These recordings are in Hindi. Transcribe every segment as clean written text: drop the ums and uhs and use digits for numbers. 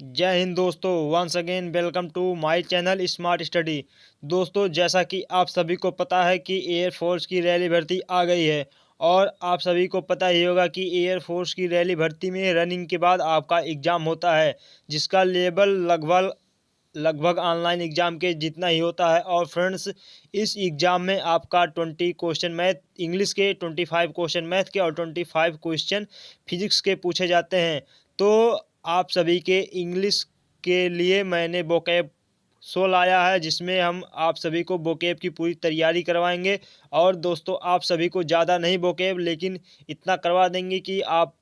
जय हिंद दोस्तों। Once again welcome to my channel smart study. दोस्तों, जैसा कि आप सभी को पता है कि एयरफोर्स की रैली भर्ती आ गई है और आप सभी को पता ही होगा कि एयरफोर्स की रैली भर्ती में रनिंग के बाद आपका एग्ज़ाम होता है, जिसका लेवल लगभग लगभग ऑनलाइन एग्ज़ाम के जितना ही होता है। और फ्रेंड्स, इस एग्ज़ाम में आपका 20 क्वेश्चन मैथ इंग्लिश के, 25 क्वेश्चन मैथ के और 25 क्वेश्चन फिजिक्स के पूछे जाते हैं। तो आप सभी के इंग्लिश के लिए मैंने वोकैब शो लाया है, जिसमें हम आप सभी को वोकैब की पूरी तैयारी करवाएंगे। और दोस्तों, आप सभी को ज़्यादा नहीं वोकैब, लेकिन इतना करवा देंगे कि आप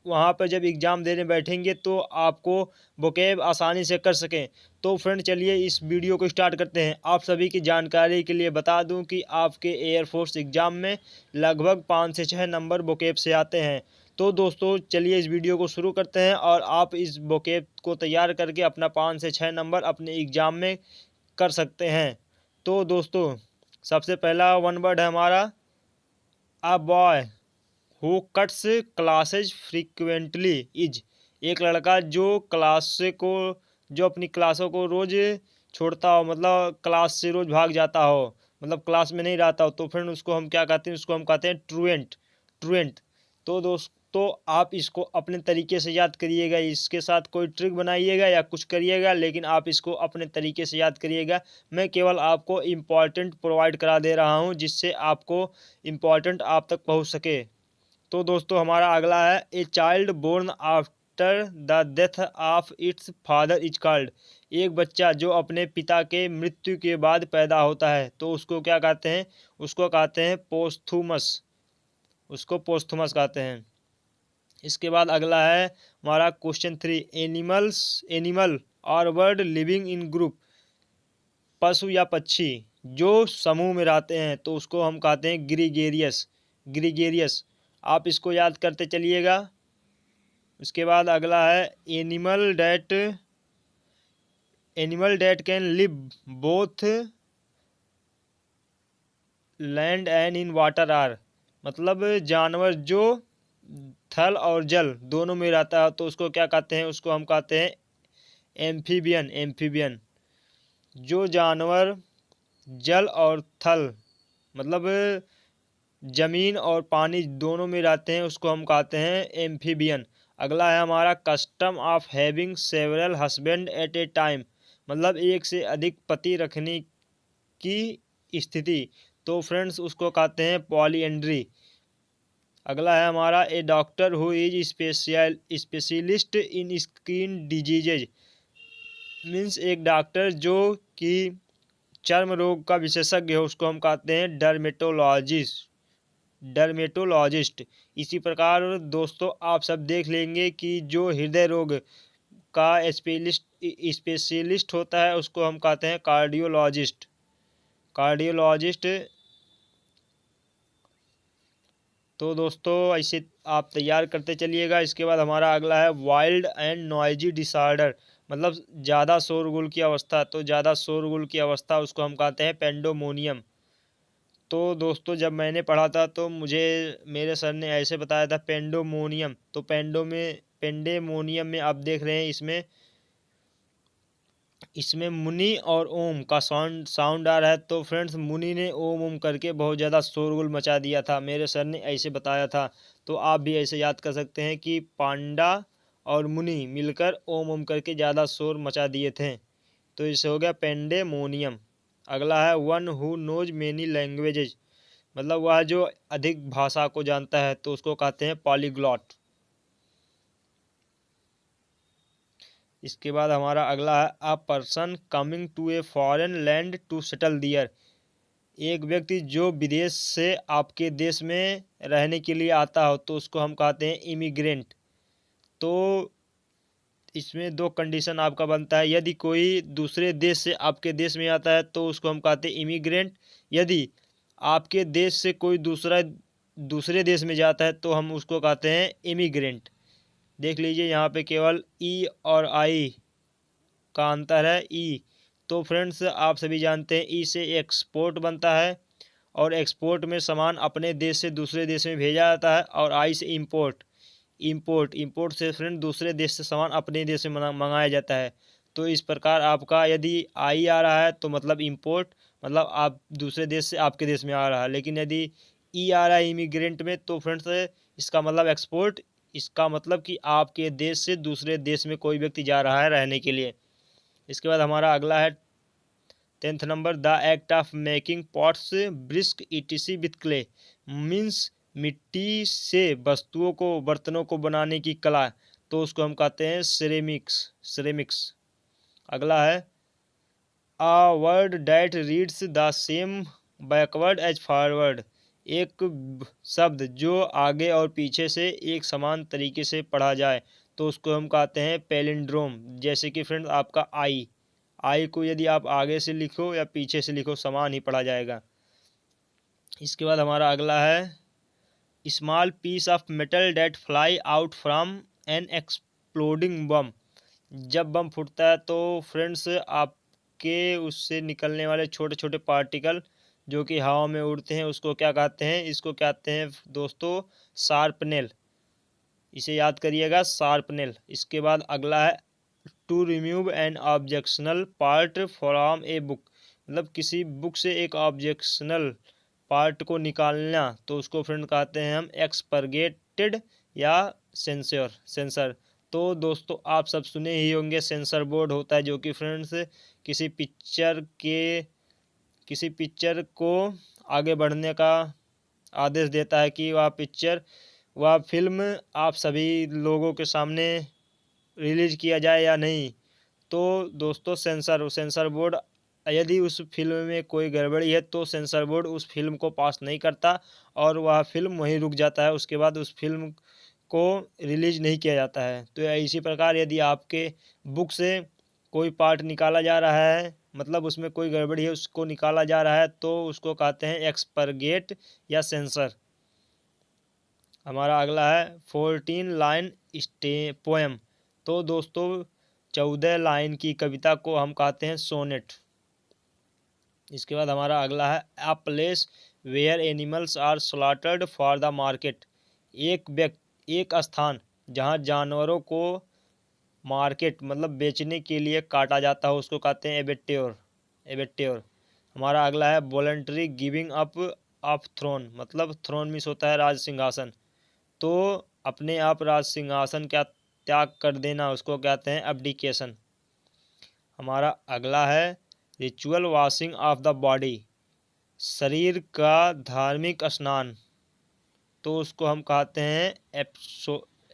वहाँ पर जब एग्ज़ाम देने बैठेंगे तो आपको वोकैब आसानी से कर सकें। तो फ्रेंड, चलिए इस वीडियो को स्टार्ट करते हैं। आप सभी की जानकारी के लिए बता दूं कि आपके एयरफोर्स एग्ज़ाम में लगभग 5 से 6 नंबर वोकैब से आते हैं। तो दोस्तों, चलिए इस वीडियो को शुरू करते हैं और आप इस वोकैब को तैयार करके अपना 5 से 6 नंबर अपने एग्ज़ाम में कर सकते हैं। तो दोस्तों, सबसे पहला वन वर्ड है हमारा a boy who cuts classes frequently is. एक लड़का जो जो अपनी क्लासों को रोज छोड़ता हो, मतलब क्लास से रोज भाग जाता हो, मतलब क्लास में नहीं रहता हो, तो फिर उसको हम क्या कहते हैं? उसको हम कहते हैं ट्रूएंट। ट्रूएंट। तो दोस्तों, आप इसको अपने तरीके से याद करिएगा, इसके साथ कोई ट्रिक बनाइएगा या कुछ करिएगा, लेकिन आप इसको अपने तरीके से याद करिएगा। मैं केवल आपको इम्पॉर्टेंट प्रोवाइड करा दे रहा हूँ, जिससे आपको इम्पॉर्टेंट आप तक पहुँच सके। तो दोस्तों, हमारा अगला है a child born after the death of its father is called. एक बच्चा जो अपने पिता के मृत्यु के बाद पैदा होता है, तो उसको क्या कहते हैं? उसको कहते हैं पोस्थुमस। उसको पोस्थुमस कहते हैं। इसके बाद अगला है हमारा क्वेश्चन 3। एनिमल और बर्ड लिविंग इन ग्रुप। पशु या पक्षी जो समूह में रहते हैं, तो उसको हम कहते हैं ग्रीगेरियस। ग्रीगेरियस। आप इसको याद करते चलिएगा। उसके बाद अगला है animal that can live both land and in water are. मतलब जानवर जो थल और जल दोनों में रहता है, तो उसको क्या कहते हैं? उसको हम कहते हैं एम्फीबियन। एम्फीबियन। जो जानवर जल और थल, मतलब जमीन और पानी दोनों में रहते हैं, उसको हम कहते हैं एम्फीबियन। अगला है हमारा custom of having several husband at a time. मतलब एक से अधिक पति रखने की स्थिति, तो फ्रेंड्स उसको कहते हैं पॉलीएंड्री। अगला है हमारा a doctor who is specialist in skin diseases. Means एक डॉक्टर जो कि चर्म रोग का विशेषज्ञ है, उसको हम कहते हैं डर्मेटोलॉजिस्ट। डर्मेटोलॉजिस्ट। इसी प्रकार दोस्तों, आप सब देख लेंगे कि जो हृदय रोग का स्पेशलिस्ट होता है, उसको हम कहते हैं कार्डियोलॉजिस्ट। कार्डियोलॉजिस्ट। तो दोस्तों, ऐसे आप तैयार करते चलिएगा। इसके बाद हमारा अगला है वाइल्ड एंड नॉइजी डिसऑर्डर। मतलब ज़्यादा शोरगुल की अवस्था, तो ज़्यादा शोरगुल की अवस्था उसको हम कहते हैं पेंडोमोनियम। तो दोस्तों, जब मैंने पढ़ा था तो मुझे मेरे सर ने ऐसे बताया था पेंडोमोनियम। तो पेंडेमोनियम में आप देख रहे हैं, इसमें इसमें मुनि और ओम का साउंड आ रहा है। तो फ्रेंड्स, मुनि ने ओम ओम करके बहुत ज़्यादा शोरगुल मचा दिया था, मेरे सर ने ऐसे बताया था। तो आप भी ऐसे याद कर सकते हैं कि पांडा और मुनि मिलकर ओम ओम करके ज़्यादा शोर मचा दिए थे। तो इसे हो गया पेंडेमोनियम। अगला है one who knows many languages. मतलब वह जो अधिक भाषा को जानता है, तो उसको कहते हैं पॉलीग्लॉट। इसके बाद हमारा अगला है a person coming to a foreign land to settle there. एक व्यक्ति जो विदेश से आपके देश में रहने के लिए आता हो, तो उसको हम कहते हैं इमिग्रेंट। तो इसमें दो कंडीशन आपका बनता है। यदि कोई दूसरे देश से आपके देश में आता है, तो उसको हम कहते हैं इमिग्रेंट। यदि आपके देश से कोई दूसरे देश में जाता है, तो हम उसको कहते हैं इमिग्रेंट। देख लीजिए, यहाँ पे केवल ई और आई का अंतर है। ई। तो फ्रेंड्स, आप सभी जानते हैं ई से एक्सपोर्ट बनता है, और एक्सपोर्ट में सामान अपने देश से दूसरे देश में भेजा जाता है। और आई से इंपोर्ट, इंपोर्ट, इंपोर्ट से फ्रेंड दूसरे देश से सामान अपने देश में मंगाया जाता है। तो इस प्रकार आपका यदि आई आ रहा है तो मतलब इंपोर्ट, मतलब आप दूसरे देश से आपके देश में आ रहा है। लेकिन यदि ई आ रहा है इमिग्रेंट में तो फ्रेंड्स इसका मतलब एक्सपोर्ट, इसका मतलब कि आपके देश से दूसरे देश में कोई व्यक्ति जा रहा है रहने के लिए। इसके बाद हमारा अगला है 10th number, the act of making pots brisk etc with clay, means मिट्टी से वस्तुओं को, बर्तनों को बनाने की कला, तो उसको हम कहते हैं सिरेमिक्स, सिरेमिक्स। अगला है a word that reads the same backward as forward, एक शब्द जो आगे और पीछे से एक समान तरीके से पढ़ा जाए तो उसको हम कहते हैं पैलिंड्रोम। जैसे कि फ्रेंड आपका आई, आई को यदि आप आगे से लिखो या पीछे से लिखो समान ही पढ़ा जाएगा। इसके बाद हमारा अगला है small piece of metal that fly out from an exploding bomb, जब बम फूटता है तो फ्रेंड्स आपके उससे निकलने वाले छोटे छोटे पार्टिकल जो कि हवा में उड़ते हैं उसको क्या कहते हैं, इसको कहते हैं दोस्तों शार्पनेल, इसे याद करिएगा शार्पनेल। इसके बाद अगला है to remove an objectional part from a book, मतलब किसी बुक से एक ऑब्जेक्शनल पार्ट को निकालना तो उसको फ्रेंड कहते हैं हम एक्सपर्गेटेड या सेंसर, सेंसर। तो दोस्तों आप सब सुने ही होंगे सेंसर बोर्ड होता है जो कि फ्रेंड्स किसी पिक्चर के, किसी पिक्चर को आगे बढ़ने का आदेश देता है कि वह पिक्चर, वह फिल्म आप सभी लोगों के सामने रिलीज किया जाए या नहीं। तो दोस्तों सेंसर, सेंसर बोर्ड यदि उस फिल्म में कोई गड़बड़ी है तो सेंसर बोर्ड उस फिल्म को पास नहीं करता और वह फिल्म वहीं रुक जाता है, उसके बाद उस फिल्म को रिलीज नहीं किया जाता है। तो इसी प्रकार यदि आपके बुक से कोई पार्ट निकाला जा रहा है, मतलब उसमें कोई गड़बड़ी है उसको निकाला जा रहा है तो उसको कहते हैं एक्सपर्गेट या सेंसर। हमारा अगला है 14 लाइन पोएम, तो दोस्तों 14 लाइन की कविता को हम कहते हैं सोनेट। इसके बाद हमारा अगला है a place where animals are slaughtered for the market, एक स्थान जहाँ जानवरों को मार्केट मतलब बेचने के लिए काटा जाता है उसको कहते हैं एबेट्योर, एबेट्योर। हमारा अगला है voluntary giving up of throne, मतलब थ्रोन मीन्स होता है राज सिंहासन, तो अपने आप राज सिंहासन क्या त्याग कर देना उसको कहते हैं अब्डिकेशन। हमारा अगला है ritual washing of the body, शरीर का धार्मिक स्नान, तो उसको हम कहते हैं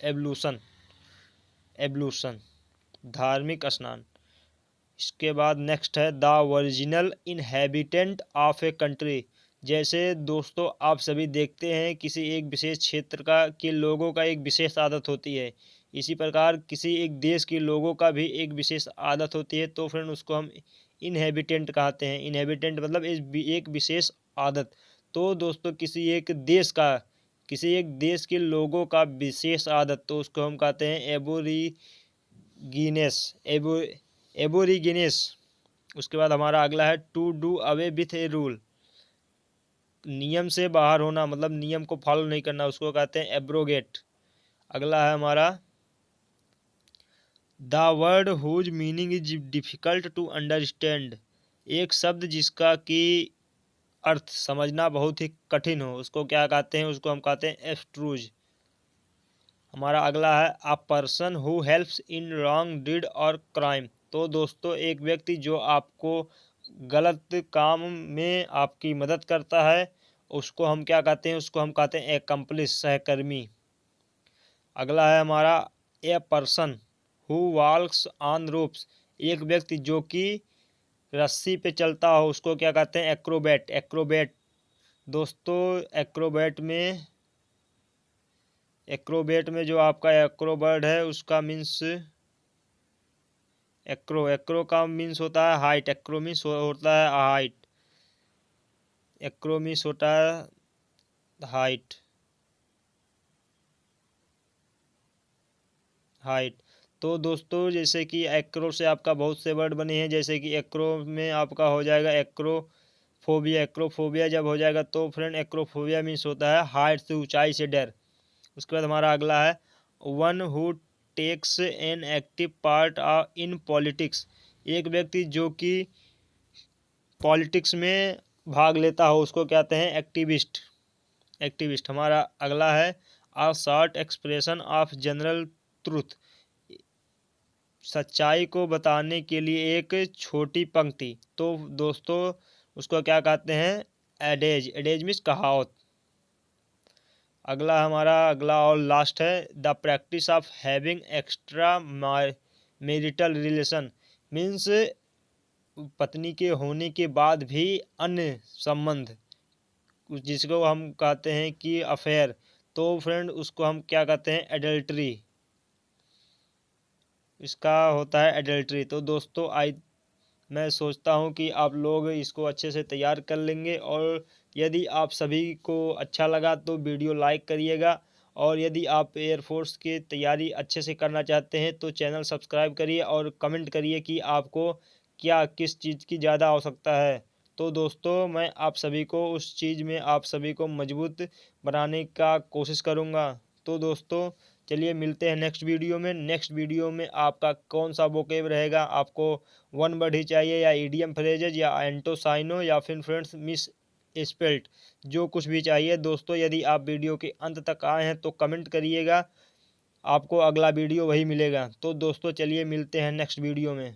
एब्लूशन, एब्लूशन, धार्मिक स्नान। इसके बाद नेक्स्ट है the original inhabitant of a country, जैसे दोस्तों आप सभी देखते हैं किसी एक विशेष क्षेत्र का के लोगों का एक विशेष आदत होती है, इसी प्रकार किसी एक देश के लोगों का भी एक विशेष आदत होती है तो फ्रेंड उसको हम इनहेबिटेंट कहते हैं। इनहेबिटेंट मतलब एक विशेष आदत। तो दोस्तों किसी एक देश का, किसी एक देश के लोगों का विशेष आदत तो उसको हम कहते हैं एबोरीगिनेस, एबोरीगिनेस। उसके बाद हमारा अगला है to do away with a rule, नियम से बाहर होना मतलब नियम को फॉलो नहीं करना उसको कहते हैं एब्रोगेट। अगला है हमारा the word whose meaning is difficult to understand, एक शब्द जिसका कि अर्थ समझना बहुत ही कठिन हो उसको क्या कहते हैं, उसको हम कहते हैं एब्स्ट्रूज। हमारा अगला है a person who helps in wrong deed और क्राइम, तो दोस्तों एक व्यक्ति जो आपको गलत काम में आपकी मदद करता है उसको हम क्या कहते हैं, उसको हम कहते हैं एकम्प्लिस, सहकर्मी। अगला है हमारा a person who walks on ropes, एक व्यक्ति जो कि रस्सी पे चलता हो उसको क्या कहते हैं एक्रोबैट, एक्रोबैट। दोस्तों एक्रोबैट में जो आपका एक्रोबर्ड है उसका मीन्स एक्रो, एक्रो का मीन्स होता है हाइट, एक्रो मीन्स होता है हाइट, एक्रो मीन्स होता है हाइट, हाइट। तो दोस्तों जैसे कि एक्रो से आपका बहुत से वर्ड बने हैं, जैसे कि एक्रो में आपका हो जाएगा एक्रोफोबिया, एक्रोफोबिया जब हो जाएगा तो फ्रेंड एक्रोफोबिया मीन्स होता है हाइट से, ऊंचाई से डर। उसके बाद हमारा अगला है one who takes an active part in politics. एक व्यक्ति जो कि पॉलिटिक्स में भाग लेता हो उसको कहते हैं एक्टिविस्ट। एक्टिविस्ट। हमारा अगला है a short expression of general truth. सच्चाई को बताने के लिए एक छोटी पंक्ति। तो दोस्तों उसको क्या कहते हैं? एडेज। एडेज मीन्स कहावत। अगला और लास्ट है the practice of having extra marital relation. Means पत्नी के होने के बाद भी अन्य संबंध, जिसको हम कहते हैं कि अफेयर। तो फ्रेंड उसको हम क्या कहते हैं? एडल्ट्री। इसका होता है एडल्ट्री। तो दोस्तों मैं सोचता हूँ कि आप लोग इसको अच्छे से तैयार कर लेंगे, और यदि आप सभी को अच्छा लगा तो वीडियो लाइक करिएगा, और यदि आप एयरफोर्स की तैयारी अच्छे से करना चाहते हैं तो चैनल सब्सक्राइब करिए और कमेंट करिए कि आपको क्या किस चीज़ की ज़्यादा आवश्यकता है। तो दोस्तों मैं आप सभी को उस चीज़ में आप सभी को मजबूत बनाने का कोशिश करूँगा। तो दोस्तों चलिए मिलते हैं नेक्स्ट वीडियो में। नेक्स्ट वीडियो में आपका कौन सा वोकेब रहेगा, आपको वन वर्ड ही चाहिए या ईडियम फ्रेजेज या एंटोसाइनो या फिर फ्रेंड्स मिस स्पेल्ट, जो कुछ भी चाहिए दोस्तों। यदि आप वीडियो के अंत तक आए हैं तो कमेंट करिएगा, आपको अगला वीडियो वही मिलेगा। तो दोस्तों चलिए मिलते हैं नेक्स्ट वीडियो में।